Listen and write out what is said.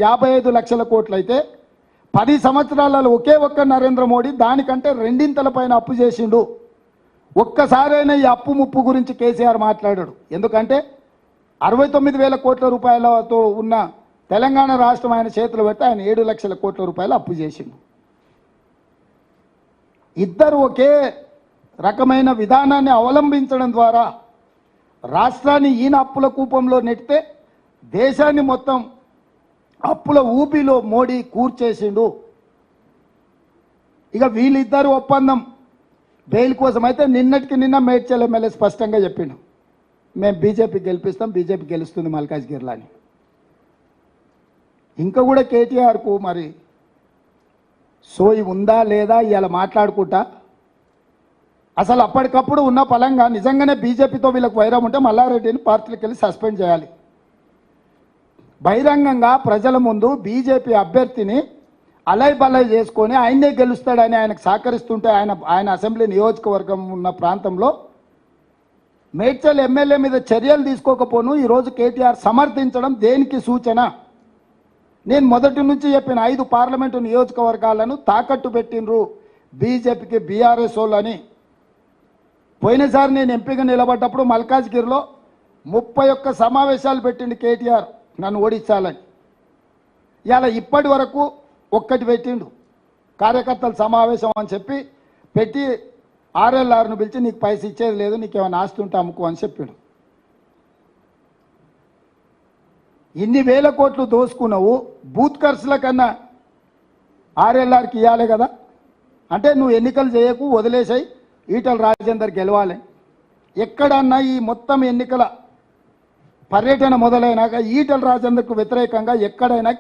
55 లక్షల కోట్లు అయితే 10 సంవత్సరాలలో ఒకే ఒక్క నరేంద్ర మోడీ దానికంటే రెండింతల పైన అప్పు చేసిండు. ఒక్కసారైనా ఈ అప్పు ముప్పు గురించి కేసీఆర్ మాట్లాడాడు. ఎందుకంటే 69,000 కోట్ల రూపాయలతో ఉన్న తెలంగాణ రాష్ట్రం ఆయన చేతులు పెట్టి ఆయన 7 లక్షల కోట్ల రూపాయలు అప్పు చేసిండు. ఇద్దరు ఒకే రకమైన విధానాన్ని అవలంబించడం ద్వారా రాష్ట్రాన్ని ఈయన అప్పుల కూపంలో నెట్టితే దేశాన్ని మొత్తం అప్పుల ఊపిలో మోడీ కూర్చేసిండు. ఇక వీళ్ళిద్దరు ఒప్పందం బెయిల్ కోసం అయితే నిన్నటికి నిన్న మేడ్చల్ ఎమ్మెల్యే స్పష్టంగా చెప్పిండు, మేము బీజేపీ గెలిపిస్తాం, బీజేపీ గెలుస్తుంది మల్కాజ్గిరిలో అని. ఇంకా కూడా కేటీఆర్కు మరి సోయి ఉందా లేదా ఇలా మాట్లాడుకుంటా అసలు అప్పటికప్పుడు ఉన్న పలంగా నిజంగానే బీజేపీతో వీళ్ళకి వైరం ఉంటే మల్లారెడ్డిని పార్టీలకు వెళ్ళి సస్పెండ్ చేయాలి. బహిరంగంగా ప్రజల ముందు బీజేపీ అభ్యర్థిని అలై బలై చేసుకొని ఆయనే గెలుస్తాడని ఆయనకు సహకరిస్తుంటే ఆయన అసెంబ్లీ నియోజకవర్గం ఉన్న ప్రాంతంలో మేడ్చల్ ఎమ్మెల్యే మీద చర్యలు తీసుకోకపోను ఈరోజు కేటీఆర్ సమర్థించడం దేనికి సూచన? నేను మొదటి నుంచి చెప్పిన 5 పార్లమెంటు నియోజకవర్గాలను తాకట్టు పెట్టినరు బీజేపీకి బీఆర్ఎస్ వాళ్ళని. పోయినసారి నేను ఎంపీగా నిలబడ్డప్పుడు మల్కాజ్గిరిలో 31 సమావేశాలు పెట్టిండు కేటీఆర్ నన్ను ఓడించాలని. ఇలా ఇప్పటి వరకు ఒక్కటి పెట్టిండు, కార్యకర్తల సమావేశం అని చెప్పి పెట్టి ఆర్ఎల్ఆర్ను పిలిచి నీకు పైసా ఇచ్చేది లేదు, నీకు ఏమైనా ఆస్తి ఉంటే అమ్ముకో అని చెప్పాడు. ఇన్ని వేల కోట్లు దోసుకున్నావు, బూత్ ఖర్చుల కన్నా ఆర్ఎల్ఆర్కి ఇవ్వాలి కదా. అంటే నువ్వు ఎన్నికలు చేయకు, వదిలేసాయి, ఈటల రాజేందర్ గెలవాలి. ఎక్కడన్నా ఈ మొత్తం ఎన్నికల పర్యటన మొదలైనాక ఈటల రాజేందర్కు వ్యతిరేకంగా ఎక్కడైనా